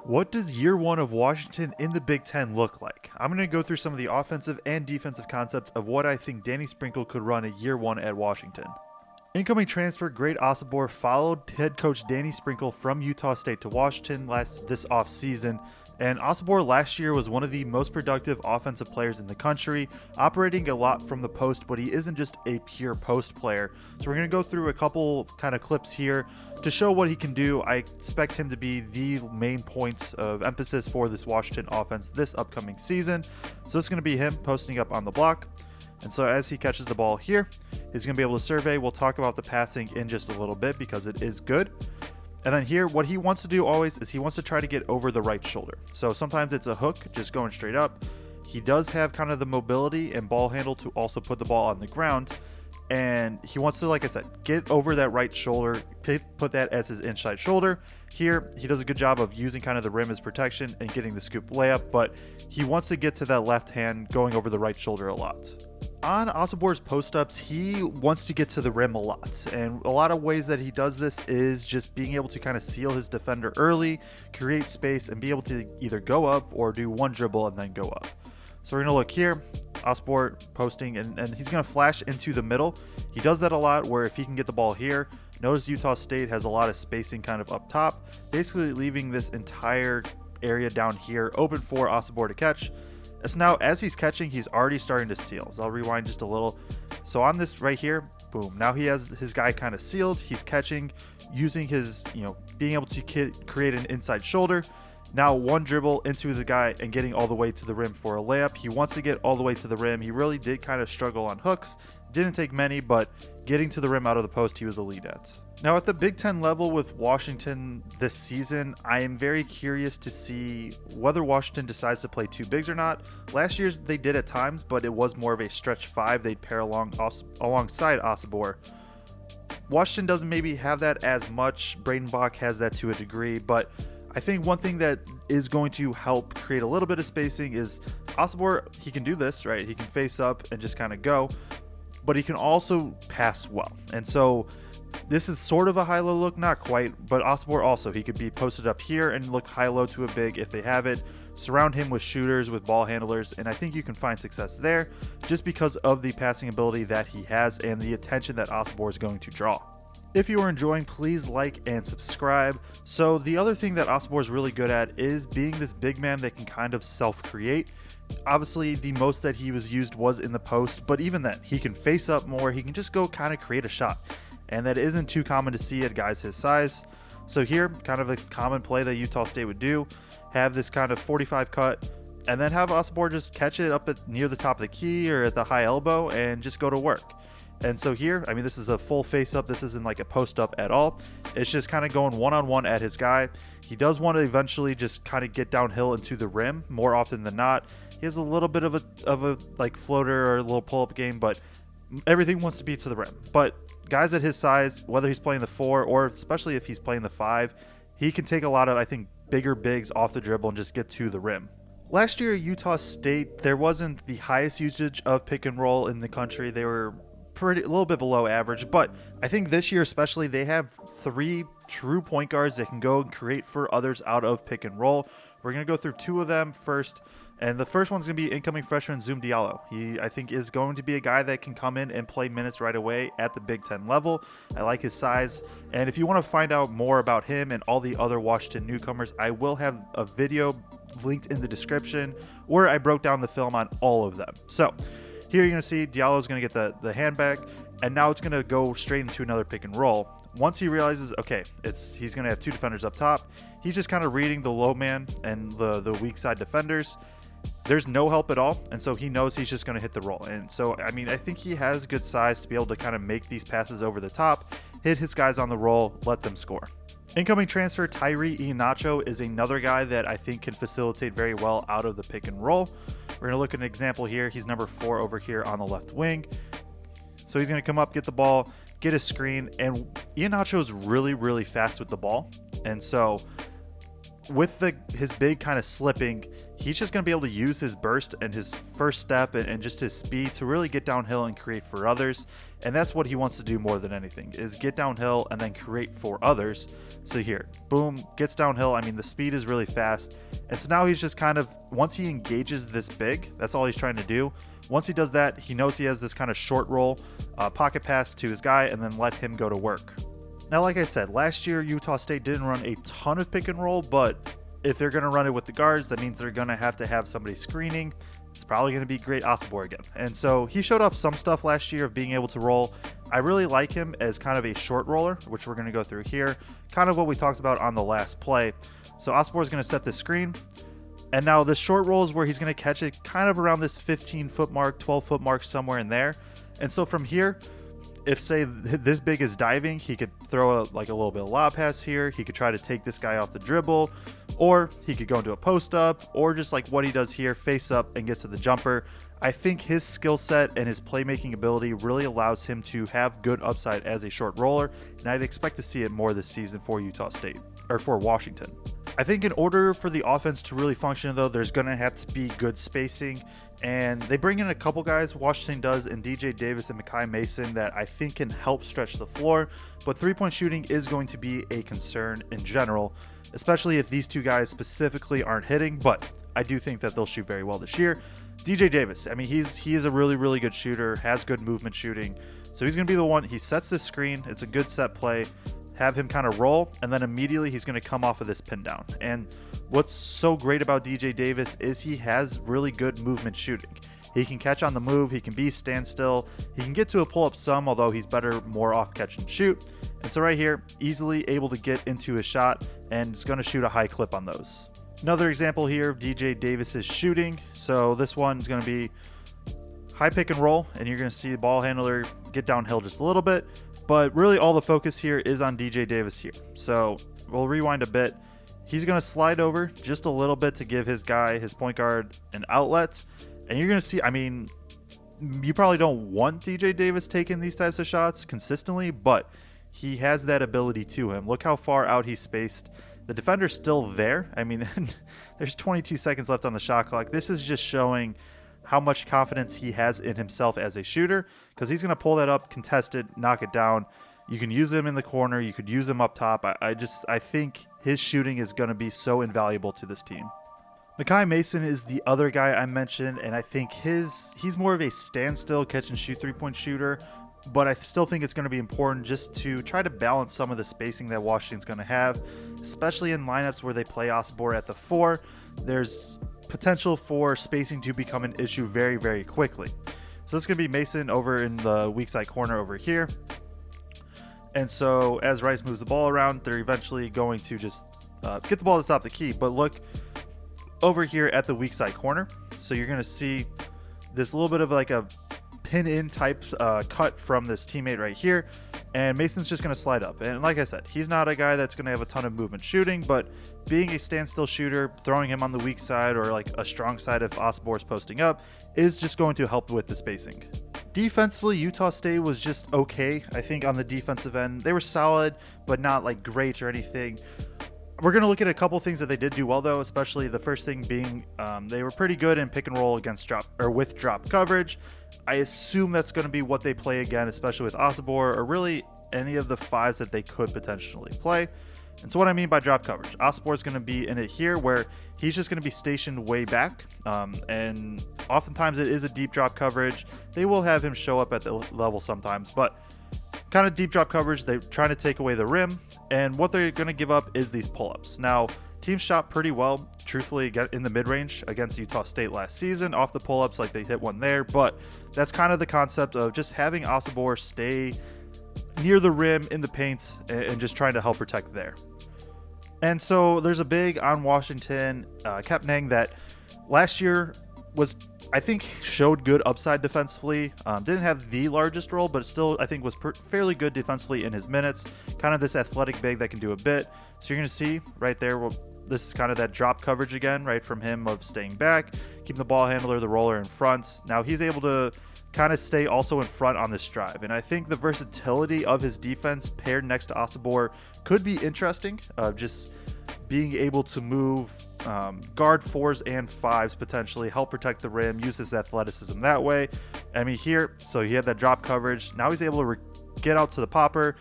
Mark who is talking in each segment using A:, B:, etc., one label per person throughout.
A: What does year one of Washington in the Big Ten look like? I'm going to go through some of the offensive and defensive concepts of what I think Danny Sprinkle could run at year one at Washington. Incoming transfer Great Osobor followed head coach Danny Sprinkle from Utah State to Washington this offseason, and Osobor last year was one of the most productive offensive players in the country, operating a lot from the post, but he isn't just a pure post player. So we're going to go through a couple kind of clips here to show what he can do. I expect him to be the main point of emphasis for this Washington offense this upcoming season. So it's going to be him posting up on the block. And so as he catches the ball here, he's going to be able to survey. We'll talk about the passing in just a little bit because it is good. And then here, what he wants to do always is he wants to try to get over the right shoulder. So sometimes it's a hook, just going straight up. He does have kind of the mobility and ball handle to also put the ball on the ground. And he wants to, like I said, get over that right shoulder, put that as his inside shoulder. Here, he does a good job of using kind of the rim as protection and getting the scoop layup, but he wants to get to that left hand going over the right shoulder a lot. On Osobor's post-ups, he wants to get to the rim a lot, and a lot of ways that he does this is just being able to kind of seal his defender early, create space, and be able to either go up or do one dribble and then go up. So we're going to look here, Osobor posting, and he's going to flash into the middle. He does that a lot where if he can get the ball here, notice Utah State has a lot of spacing kind of up top, basically leaving this entire area down here open for Osobor to catch. So now as he's catching, he's already starting to seal. So I'll rewind just a little. So on this right here, boom, now he has his guy kind of sealed. He's catching using his, being able to create an inside shoulder. Now one dribble into the guy and getting all the way to the rim for a layup. He wants to get all the way to the rim. He really did kind of struggle on hooks. Didn't take many, but getting to the rim out of the post, he was elite at. Now at the Big Ten level with Washington this season, I am very curious to see whether Washington decides to play two bigs or not. Last year they did at times, but it was more of a stretch five. They'd pair alongside Osobor. Washington doesn't maybe have that as much. Braden Bach has that to a degree, but I think one thing that is going to help create a little bit of spacing is Osobor, he can do this, right? He can face up and just kind of go, but he can also pass well. And so this is sort of a high-low look, not quite, but Osobor also, he could be posted up here and look high-low to a big if they have it. Surround him with shooters, with ball handlers, and I think you can find success there just because of the passing ability that he has and the attention that Osobor is going to draw. If you are enjoying, please like and subscribe. So the other thing that Osobor is really good at is being this big man that can kind of self-create. Obviously, the most that he was used was in the post, but even then, he can face up more. He can just go kind of create a shot, and that isn't too common to see at guys his size. So here, kind of a common play that Utah State would do, have this kind of 45 cut, and then have Osobor just catch it up near the top of the key or at the high elbow and just go to work. And so here, I mean, this is a full face up. This isn't like a post up at all. It's just kind of going one-on-one at his guy. He does want to eventually just kind of get downhill into the rim more often than not. He has a little bit of a like floater or a little pull-up game, but everything wants to be to the rim. But guys at his size, whether he's playing the 4 or especially if he's playing the 5, he can take a lot of, I think, bigger bigs off the dribble and just get to the rim. Last year at Utah State, there wasn't the highest usage of pick and roll in the country. They were a little bit below average, but I think this year especially, they have 3 true point guards that can go and create for others out of pick and roll. We're going to go through 2 of them first. And the first one's going to be incoming freshman Zoom Diallo. He, I think, is going to be a guy that can come in and play minutes right away at the Big Ten level. I like his size. And if you want to find out more about him and all the other Washington newcomers, I will have a video linked in the description where I broke down the film on all of them. So here you're going to see Diallo's going to get the hand back, and now it's going to go straight into another pick and roll. Once he realizes, okay, he's going to have 2 defenders up top, he's just kind of reading the low man and the weak side defenders. There's no help at all, and so he knows he's just going to hit the roll. And so, I mean, I think he has good size to be able to kind of make these passes over the top, hit his guys on the roll, let them score. Incoming transfer Tyree Ihenacho is another guy that I think can facilitate very well out of the pick and roll. We're going to look at an example here. He's number 4 over here on the left wing. So he's going to come up, get the ball, get a screen, and Ihenacho is really, really fast with the ball. And so with his big kind of slipping, he's just going to be able to use his burst and his first step and just his speed to really get downhill and create for others. And that's what he wants to do more than anything, is get downhill and then create for others. So here, boom, gets downhill. I mean, the speed is really fast. And so now he's just kind of, once he engages this big, that's all he's trying to do. Once he does that, he knows he has this kind of short roll, pocket pass to his guy, and then let him go to work. Now, like I said, last year, Utah State didn't run a ton of pick and roll, but if they're going to run it with the guards, that means they're going to have somebody screening. It's probably going to be Great Osobor again. And so he showed off some stuff last year of being able to roll. I really like him as kind of a short roller, which we're going to go through here. Kind of what we talked about on the last play. So Osobor is going to set this screen. And now this short roll is where he's going to catch it kind of around this 15-foot mark, 12-foot mark, somewhere in there. And so from here, if say this big is diving, he could throw a little bit of lob pass here. He could try to take this guy off the dribble, or he could go into a post up, or just like what he does here, face up and get to the jumper. I think his skill set and his playmaking ability really allows him to have good upside as a short roller, and I'd expect to see it more this season for Utah State, or for Washington. I think in order for the offense to really function, though, there's going to have to be good spacing. And they bring in a couple guys, Washington does, in DJ Davis and Makai Mason, that I think can help stretch the floor. But three-point shooting is going to be a concern in general, especially if these two guys specifically aren't hitting. But I do think that they'll shoot very well this year. DJ Davis, I mean, he is a really, really good shooter, has good movement shooting. So he's going to be the one. He sets this screen. It's a good set play. Have him kind of roll, and then immediately he's going to come off of this pin down. And what's so great about DJ Davis is he has really good movement shooting. He can catch on the move, he can be standstill, he can get to a pull-up some, although he's better more off catch and shoot. And so right here, easily able to get into his shot, and is going to shoot a high clip on those. Another example here of DJ Davis's shooting. So this one's going to be high pick and roll, and you're going to see the ball handler get downhill just a little bit. But really all the focus here is on DJ Davis here. So we'll rewind a bit. He's going to slide over just a little bit to give his guy, his point guard, an outlet. And you're going to see, I mean, you probably don't want DJ Davis taking these types of shots consistently, but he has that ability to him. Look how far out he's spaced. The defender's still there. I mean, there's 22 seconds left on the shot clock. This is just showing how much confidence he has in himself as a shooter, because he's going to pull that up, contest it, knock it down. You can use him in the corner. You could use him up top. I think his shooting is going to be so invaluable to this team. Makai Mason is the other guy I mentioned, and I think he's more of a standstill catch and shoot three-point shooter, but I still think it's going to be important just to try to balance some of the spacing that Washington's going to have, especially in lineups where they play Osobor at the 4. There's potential for spacing to become an issue very, very quickly. So it's going to be Mason over in the weak side corner over here. And so as Rice moves the ball around, they're eventually going to just get the ball to the top of the key. But look over here at the weak side corner. So you're going to see this little bit of like a pin in type cut from this teammate right here. And Mason's just going to slide up. And like I said, he's not a guy that's going to have a ton of movement shooting, but being a standstill shooter, throwing him on the weak side or like a strong side if Osobor is posting up is just going to help with the spacing. Defensively, Utah State was just okay. I think on the defensive end, they were solid, but not like great or anything. We're going to look at a couple things that they did do well, though, especially the first thing being they were pretty good in pick and roll against drop or with drop coverage. I assume that's going to be what they play again, especially with Osobor or really any of the 5s that they could potentially play. And so what I mean by drop coverage, Osobor is going to be in it here where he's just going to be stationed way back. And oftentimes it is a deep drop coverage. They will have him show up at the level sometimes, but kind of deep drop coverage. They're trying to take away the rim. And what they're going to give up is these pull-ups. Now, teams shot pretty well, truthfully, in the mid-range against Utah State last season off the pull-ups, like they hit one there. But that's kind of the concept of just having Osobor stay near the rim in the paint and just trying to help protect there. And so there's a big on Washington, Kep Nang, that last year was, I think, showed good upside defensively. Didn't have the largest role, but still, I think, was fairly good defensively in his minutes. Kind of this athletic big that can do a bit. So you're going to see right there, well, this is kind of that drop coverage again, right, from him of staying back, keeping the ball handler, the roller in front. Now he's able to kind of stay also in front on this drive. And I think the versatility of his defense paired next to Osobor could be interesting. Just being able to move guard 4s and 5s potentially, help protect the rim, use his athleticism that way. I mean, here, so he had that drop coverage. Now he's able to get out to the popper,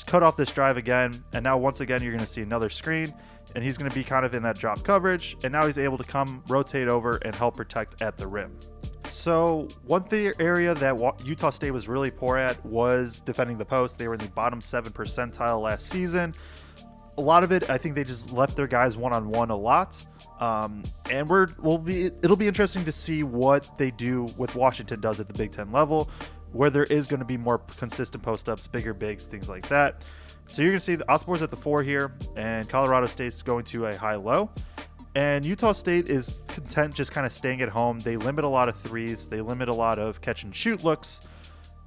A: cut off this drive again, and now once again you're going to see another screen, and he's going to be kind of in that drop coverage, and now he's able to come rotate over and help protect at the rim. So one area that Utah State was really poor at was defending the post. They were in the bottom 7 percentile last season. A lot of it, I think they just left their guys one-on-one a lot. And it'll be interesting to see what they do with Washington does at the Big Ten level, where there is going to be more consistent post-ups, bigger bigs, things like that. So you're going to see the Osabor's at the 4 here, and Colorado State's going to a high-low. And Utah State is content just kind of staying at home. They limit a lot of threes. They limit a lot of catch-and-shoot looks.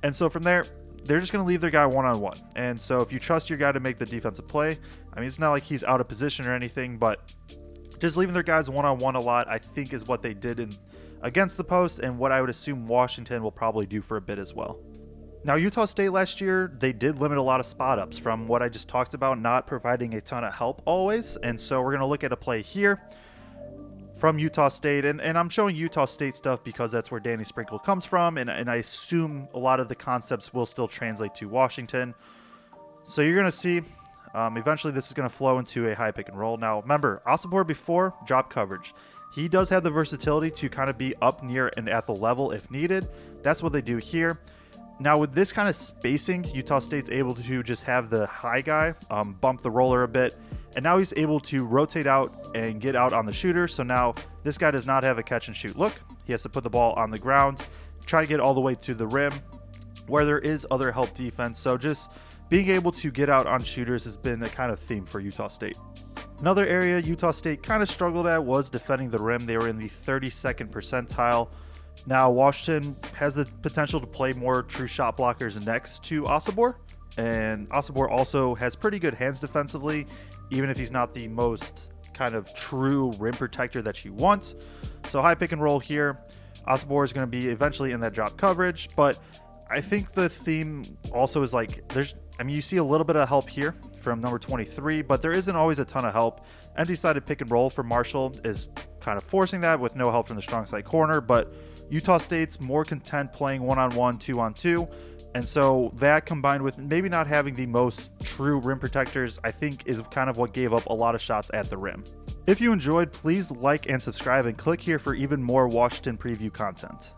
A: And so from there, they're just going to leave their guy one-on-one. And so if you trust your guy to make the defensive play, I mean, it's not like he's out of position or anything, but just leaving their guys one-on-one a lot, I think, is what they did against the post, and what I would assume Washington will probably do for a bit as well. Now, Utah State last year, they did limit a lot of spot ups from what I just talked about, not providing a ton of help always. And so we're going to look at a play here from Utah State. And I'm showing Utah State stuff because that's where Danny Sprinkle comes from. And I assume a lot of the concepts will still translate to Washington. So you're going to see eventually this is going to flow into a high pick and roll. Now, remember, Osabor before drop coverage. He does have the versatility to kind of be up near and at the level if needed. That's what they do here. Now with this kind of spacing, Utah State's able to just have the high guy bump the roller a bit, and now he's able to rotate out and get out on the shooter. So now this guy does not have a catch and shoot look. He has to put the ball on the ground, try to get all the way to the rim where there is other help defense. So just being able to get out on shooters has been a kind of theme for Utah State. Another area Utah State kind of struggled at was defending the rim. They were in the 32nd percentile. Now, Washington has the potential to play more true shot blockers next to Osabor, and Osabor also has pretty good hands defensively, even if he's not the most kind of true rim protector that you want. So high pick and roll here. Osabor is going to be eventually in that drop coverage, but I think the theme also is like you see a little bit of help here from number 23, but there isn't always a ton of help. Empty-sided pick and roll for Marshall is kind of forcing that with no help from the strong side corner, but Utah State's more content playing one-on-one, two-on-two, and so that combined with maybe not having the most true rim protectors, I think is kind of what gave up a lot of shots at the rim. If you enjoyed, please like and subscribe and click here for even more Washington preview content.